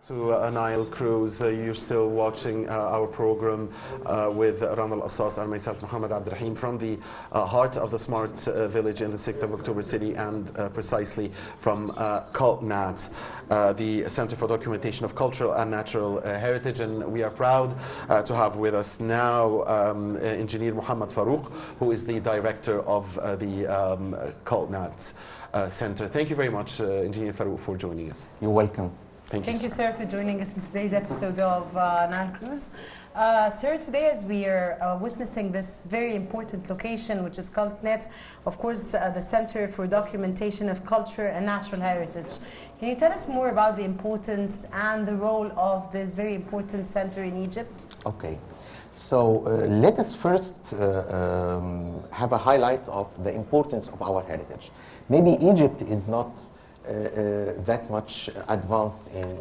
To a Nile cruise. You're still watching our program with Rana Al-Assas and myself, Mohamed Abdurrahim, from the heart of the smart village in the 6th of October city, and precisely from CultNat, the Center for Documentation of Cultural and Natural Heritage. And we are proud to have with us now Engineer Mohamed Farouk, who is the director of the CultNat Center. Thank you very much, Engineer Farouk, for joining us. You're welcome. Thank you, sir, for joining us in today's episode of Nile Cruise. Sir, today as we are witnessing this very important location, which is CultNat, of course, the Center for Documentation of Culture and Natural Heritage. Can you tell us more about the importance and the role of this very important center in Egypt? Okay. So let us first have a highlight of the importance of our heritage. Maybe Egypt is not that much advanced in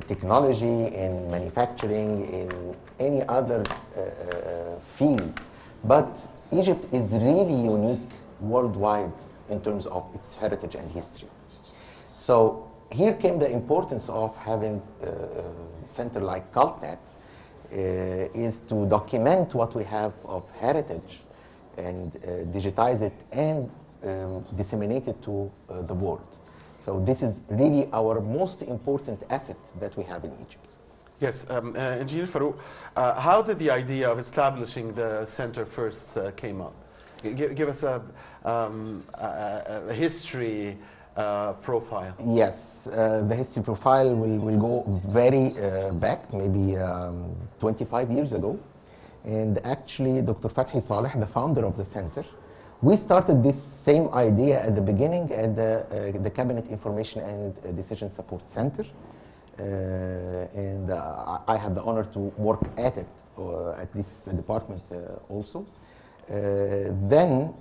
technology, in manufacturing, in any other field. But Egypt is really unique worldwide in terms of its heritage and history. So here came the importance of having a center like CultNat, is to document what we have of heritage and digitize it and disseminate it to the world. So this is really our most important asset that we have in Egypt. Yes, Engineer Farouk, how did the idea of establishing the center first came up? Give us a history profile. Yes, the history profile will go very back, maybe 25 years ago. And actually, Dr. Fathi Saleh, the founder of the center, we started this same idea at the beginning at the Cabinet Information and Decision Support Center. And I had the honor to work at it, at this department also. Then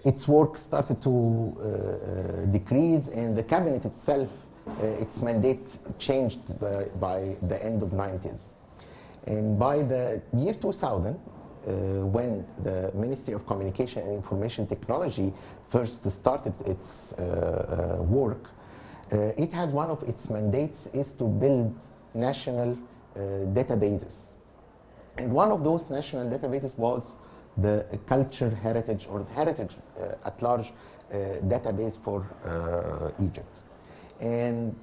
its work started to decrease, and the cabinet itself, its mandate changed by the end of 90s. And by the year 2000, when the Ministry of Communication and Information Technology first started its work, it has one of its mandates is to build national databases. And one of those national databases was the culture heritage, or the heritage at large database for Egypt. And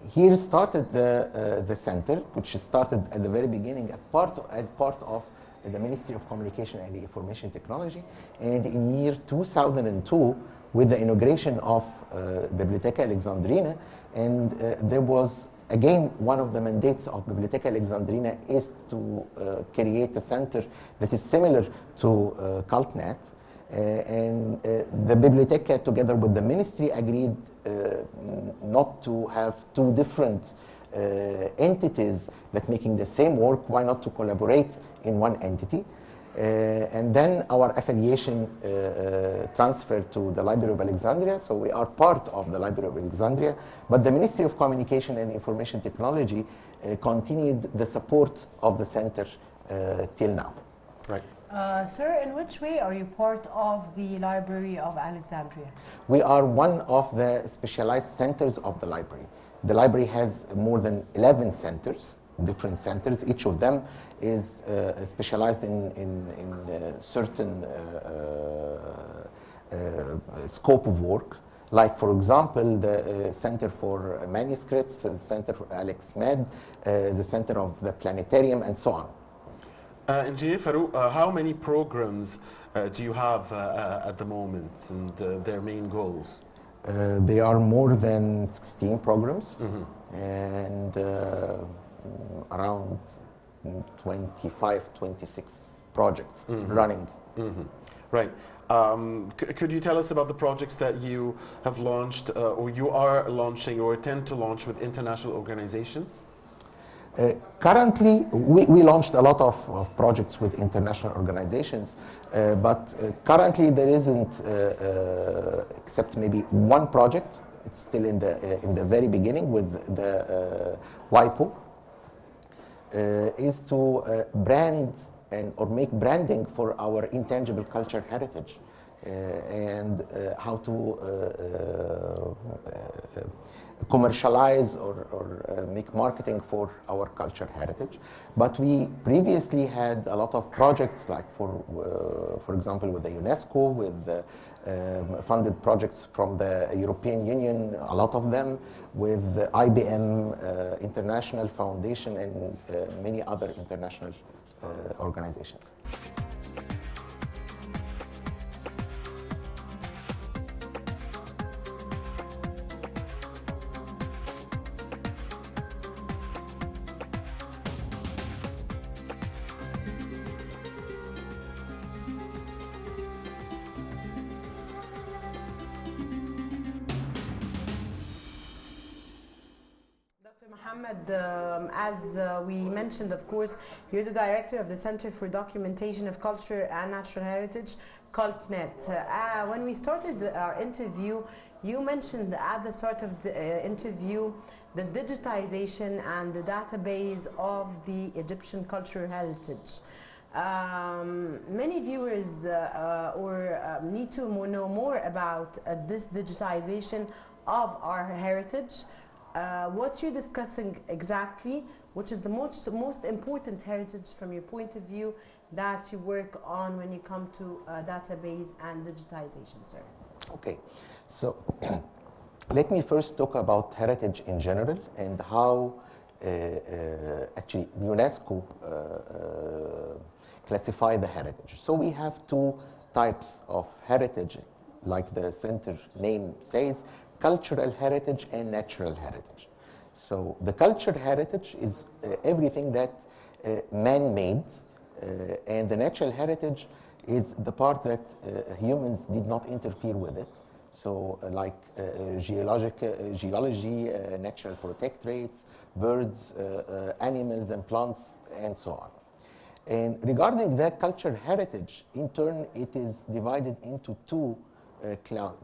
here started the center, which started at the very beginning as part of the Ministry of Communication and Information Technology. And in year 2002, with the inauguration of Bibliotheca Alexandrina, and there was again one of the mandates of Bibliotheca Alexandrina is to create a center that is similar to CultNat. And the Bibliotheca, together with the ministry, agreed not to have two different entities that making the same work. Why not to collaborate in one entity? And then our affiliation transferred to the Library of Alexandria, so we are part of the Library of Alexandria, but the Ministry of Communication and Information Technology continued the support of the center till now. Right. Sir, in which way are you part of the Library of Alexandria? We are one of the specialized centers of the library. The library has more than 11 centers, different centers. Each of them is specialized in certain scope of work. Like, for example, the Center for Manuscripts, the Center for Alex Med, the Center of the Planetarium, and so on. Engineer Farouk, how many programs do you have at the moment, and their main goals? There are more than 16 programs, and around 25, 26 projects running. Right. Could you tell us about the projects that you have launched, or you are launching, or intend to launch with international organizations? Currently, we launched a lot of projects with international organizations, but currently there isn't, except maybe one project. It's still in the very beginning with the WIPO, is to brand or make branding for our intangible culture heritage. and how to commercialize or make marketing for our cultural heritage. But we previously had a lot of projects, like for example, with the UNESCO, with funded projects from the European Union, a lot of them, with IBM International Foundation and many other international organizations. Mohamed, as we mentioned, of course, you're the director of the Center for Documentation of Culture and Natural Heritage, CultNet. When we started our interview, you mentioned at the start of the interview the digitization and the database of the Egyptian cultural heritage. Many viewers need to know more about this digitization of our heritage. What you're discussing exactly, which is the most important heritage from your point of view that you work on when you come to database and digitization, sir? Okay, so let me first talk about heritage in general and how actually UNESCO classify the heritage. So we have two types of heritage, like the center name says, cultural heritage and natural heritage. So the cultural heritage is everything that man-made, and the natural heritage is the part that humans did not interfere with it. So like geology, natural protectorates, birds, animals and plants, and so on. And regarding the cultural heritage, in turn, it is divided into two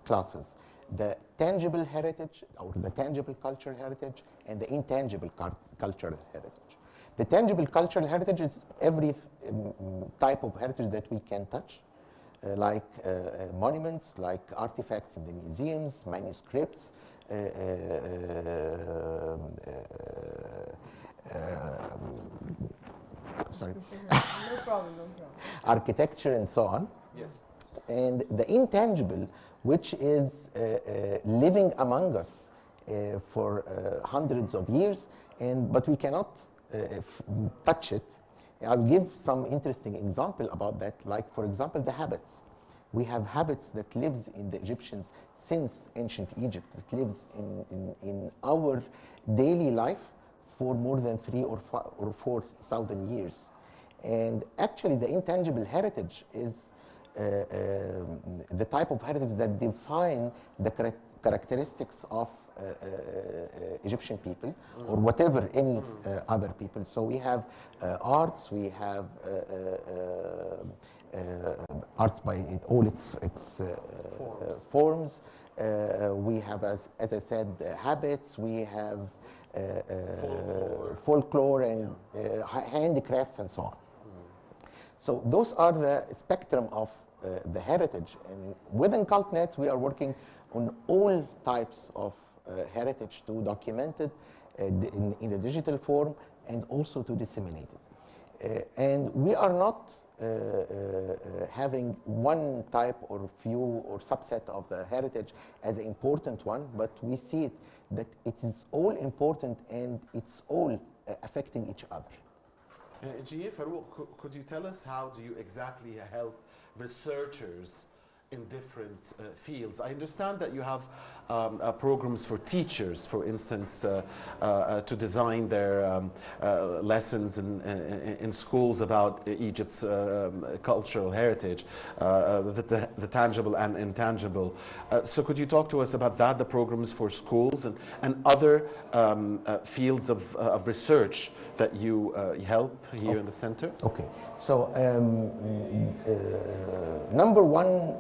classes. The tangible heritage, or the tangible cultural heritage, and the intangible cultural heritage. The tangible cultural heritage is every type of heritage that we can touch, like monuments, like artifacts in the museums, manuscripts, sorry. No problem, no problem. Architecture and so on. Yes. And the intangible, which is living among us for hundreds of years, but we cannot touch it. I'll give some interesting example about that, like for example the habits. We have habits that lives in the Egyptians since ancient Egypt. It lives in our daily life for more than 3,000 or 4,000 years. And actually the intangible heritage is the type of heritage that define the characteristics of Egyptian people, or whatever any other people. So we have arts, we have arts by all its forms. We have, as I said, habits. We have folklore and handicrafts and so on. So those are the spectrum of the heritage. And within CultNet, we are working on all types of heritage to document it in a digital form and also to disseminate it. And we are not having one type or few or subset of the heritage as an important one, but we see it that it is all important and it's all affecting each other. Farouk, could you tell us how do you exactly help researchers in different fields? I understand that you have programs for teachers, for instance, to design their lessons in schools about Egypt's cultural heritage, the tangible and intangible. So could you talk to us about that, the programs for schools and other fields of research that you help here in the center? Okay, so number one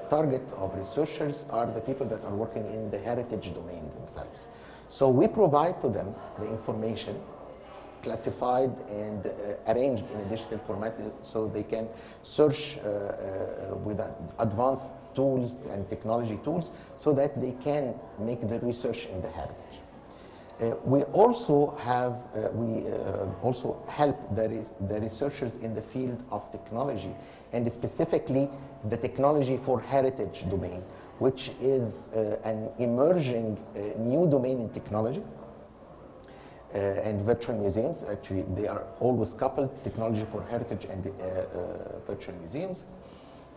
target of researchers are the people that are working in the heritage domain themselves. So we provide to them the information classified and arranged in a digital format so they can search with advanced tools and technology tools so that they can make the research in the heritage. We also have, also help the researchers in the field of technology, and specifically the technology for heritage domain, which is an emerging new domain in technology. And virtual museums, actually, they are always coupled, technology for heritage and virtual museums.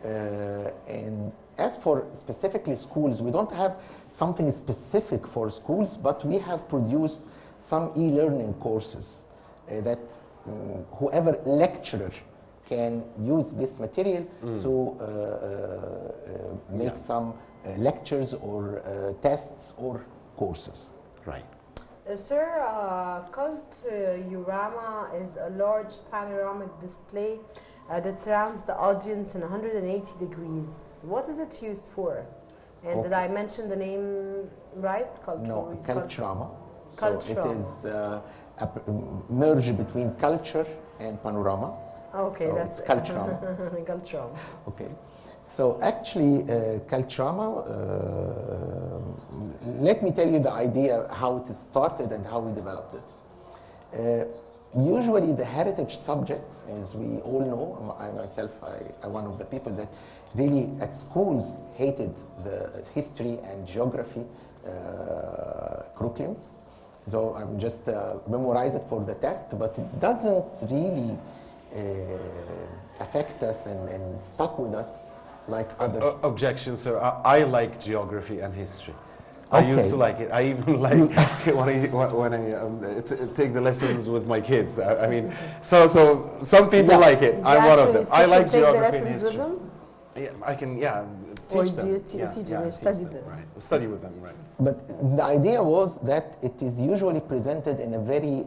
And as for specifically schools, we don't have something specific for schools, but we have produced some e-learning courses that whoever lecturer can use this material to make some lectures or tests or courses. Right. Sir, Culturama is a large panoramic display that surrounds the audience in 180 degrees. What is it used for? And did I mention the name right? No, Culturama. So Culturama. it is a merge between culture and panorama. Okay, so that's it's Culturama. Culturama. Okay. So actually, Culturama, let me tell you the idea, how it started and how we developed it. Usually the heritage subjects, as we all know, I myself, I'm one of the people that really at schools hated the history and geography curriculums. So I'm just memorize it for the test, but it doesn't really affect us and stuck with us like other. Objection, sir. I like geography and history. I used to like it. I even like when I take the lessons with my kids. I mean, so some people like it. I'm one of them. I like geography and history. With them? Yeah, I can. Yeah, teach them. Or do you teach them? Study them. Right. Study with them. Right. But the idea was that it is usually presented in a very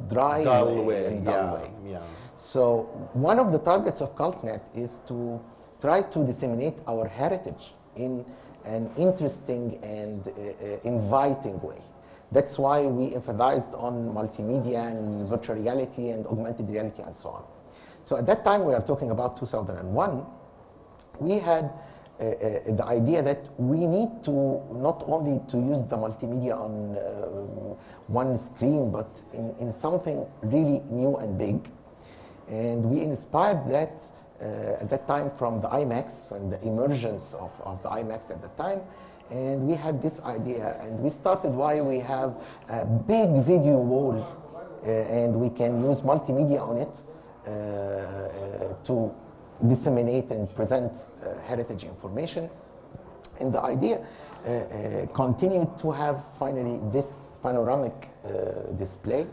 dry way and dull way. Yeah. So one of the targets of CultNet is to try to disseminate our heritage in an interesting and inviting way. That's why we emphasized on multimedia and virtual reality and augmented reality and so on. So at that time, we are talking about 2001, we had the idea that we need to not only to use the multimedia on one screen, but in something really new and big. And we inspired that at that time from the IMAX and the emergence of the IMAX at the time. And we had this idea, and we started why we have a big video wall and we can use multimedia on it to disseminate and present heritage information. And the idea continued to have finally this panoramic display,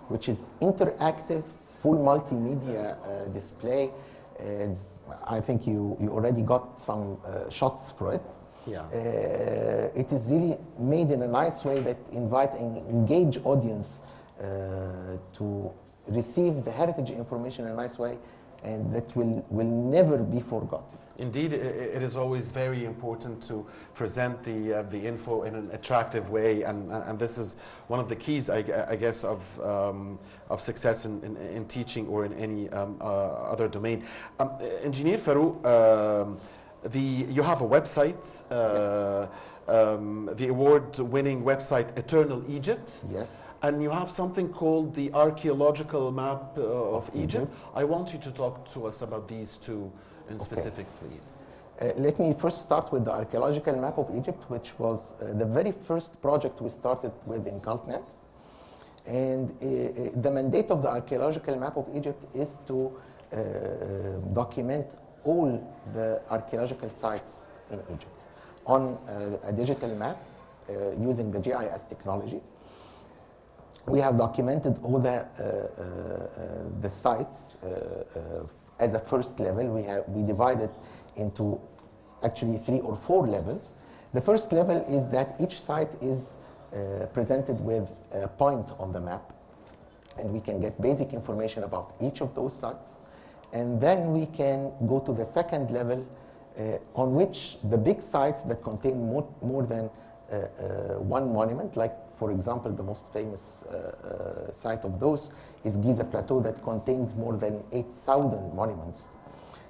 which is interactive, full multimedia display. I think you already got some shots for it. Yeah. It is really made in a nice way that invite an engaged audience to receive the heritage information in a nice way, and that will never be forgotten. Indeed, it is always very important to present the info in an attractive way, and this is one of the keys, I guess, of success in teaching or in any other domain. Engineer Farouk, you have a website, the award-winning website Eternal Egypt. Yes. And you have something called the Archaeological Map of Egypt. I want you to talk to us about these two in specific, please. Let me first start with the Archaeological Map of Egypt, which was the very first project we started with in CultNet. And the mandate of the Archaeological Map of Egypt is to document all the archaeological sites in Egypt on a digital map using the GIS technology. We have documented all the sites as a first level. We divided into actually 3 or 4 levels. The first level is that each site is presented with a point on the map, and we can get basic information about each of those sites. And then we can go to the second level on which the big sites that contain more than one monument, like For example, the most famous site of those is Giza Plateau that contains more than 8,000 monuments.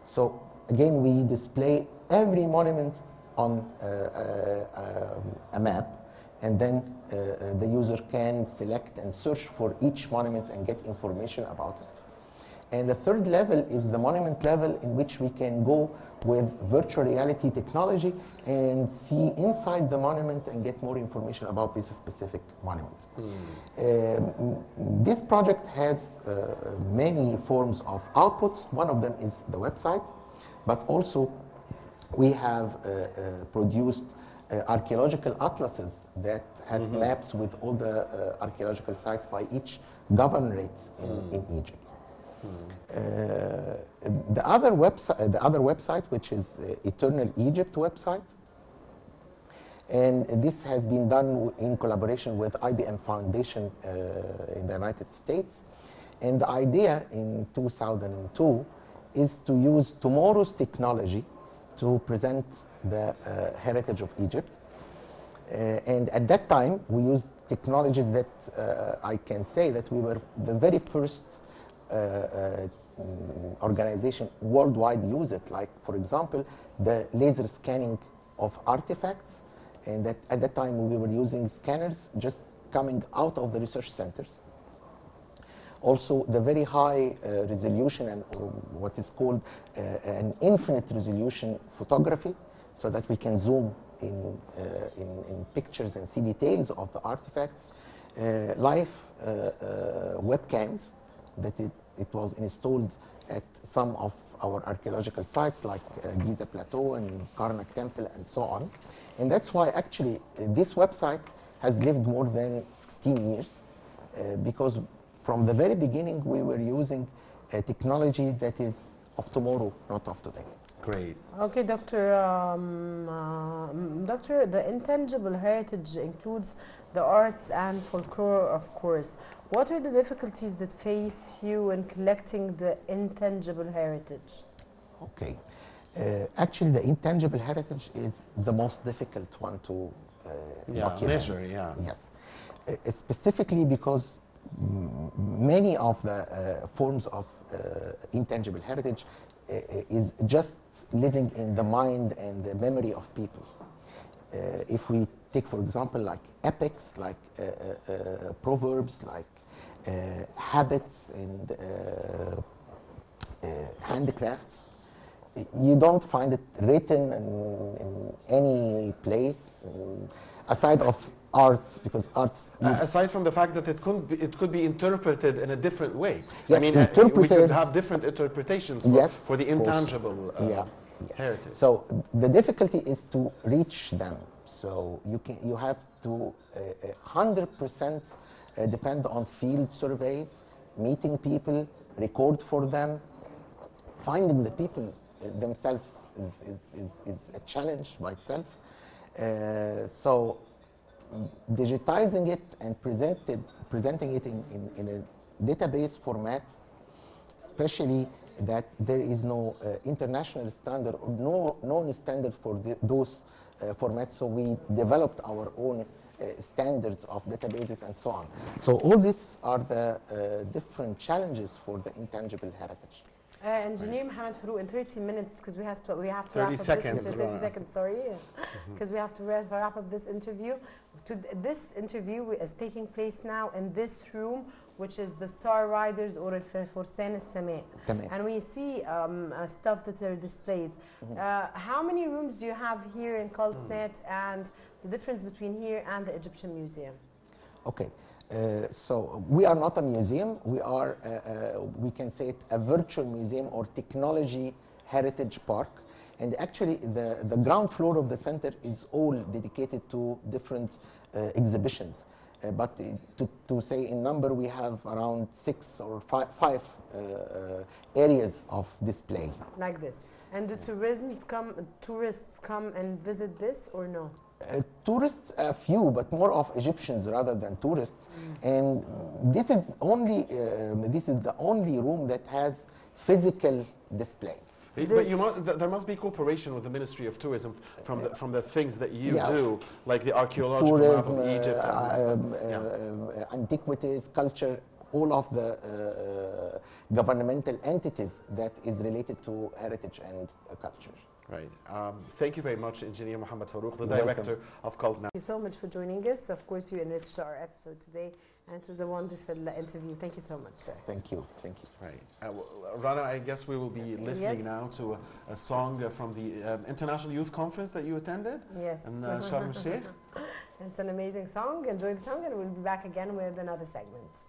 So again, we display every monument on a map, and then the user can select and search for each monument and get information about it. And the third level is the monument level, in which we can go with virtual reality technology and see inside the monument and get more information about this specific monument. This project has many forms of outputs. One of them is the website, but also we have produced archaeological atlases that has maps with all the archaeological sites by each governorate in Egypt. The other website, which is Eternal Egypt website, and this has been done in collaboration with IBM Foundation in the United States. And the idea in 2002 is to use tomorrow's technology to present the heritage of Egypt. And at that time, we used technologies that I can say that we were the very first organization worldwide use it. Like, for example, the laser scanning of artifacts, and that at that time we were using scanners just coming out of the research centers. Also, the very high resolution and what is called an infinite resolution photography, so that we can zoom in pictures and see details of the artifacts. Live webcams that it was installed at some of our archaeological sites like Giza Plateau and Karnak Temple and so on. And that's why actually this website has lived more than 16 years because from the very beginning we were using a technology that is of tomorrow, not of today. Great. Okay, Doctor. Doctor, the intangible heritage includes the arts and folklore, of course. What are the difficulties that face you in collecting the intangible heritage? Okay. Actually, the intangible heritage is the most difficult one to document. Measure, yeah. Yes. Specifically because many of the forms of intangible heritage is just living in the mind and the memory of people. If we take, for example, like epics, like proverbs, like habits and handicrafts, you don't find it written in any place aside of arts, because arts aside from the fact that it could be interpreted in a different way. Yes, I mean, we could have different interpretations for the intangible heritage. So the difficulty is to reach them. So you have to 100% depend on field surveys, meeting people, record for them. Finding the people themselves is a challenge by itself. So digitizing it and presenting it in a database format, especially that there is no international standard or no known standard for those formats, so we developed our own standards of databases and so on. So all these are the different challenges for the intangible heritage. Engineer Mohamed Farouk, in 30 minutes, because we have to wrap up 30 seconds. this 30 seconds, sorry, because we have to wrap up this interview. This interview is taking place now in this room, which is the Star Riders or Forsan al-Sama. And we see stuff that are displayed. How many rooms do you have here in CultNet, and the difference between here and the Egyptian Museum? Okay. So we are not a museum. We are, we can say it, a virtual museum or technology heritage park. And actually, the ground floor of the center is all dedicated to different exhibitions. But to say in number, we have around 6 or 5 areas of display. Like this. And do tourists come and visit this or no? Tourists, a few, but more of Egyptians rather than tourists. And this is the only room that has physical displays. But there must be cooperation with the Ministry of Tourism from the things that you do, like the archaeological map tourism, of Egypt, antiquities, culture, all of the governmental entities that is related to heritage and culture. Right. Thank you very much, Engineer Mohamed Farouk, the Director of Cult Nile. Thank you so much for joining us. Of course, you enriched our episode today, and it was a wonderful interview. Thank you so much, sir. Thank you. Thank you. Right. Rana, I guess we will be listening now to a song from the International Youth Conference that you attended. Yes. In Sharm el-Sheikh. It's an amazing song. Enjoy the song, and we'll be back again with another segment.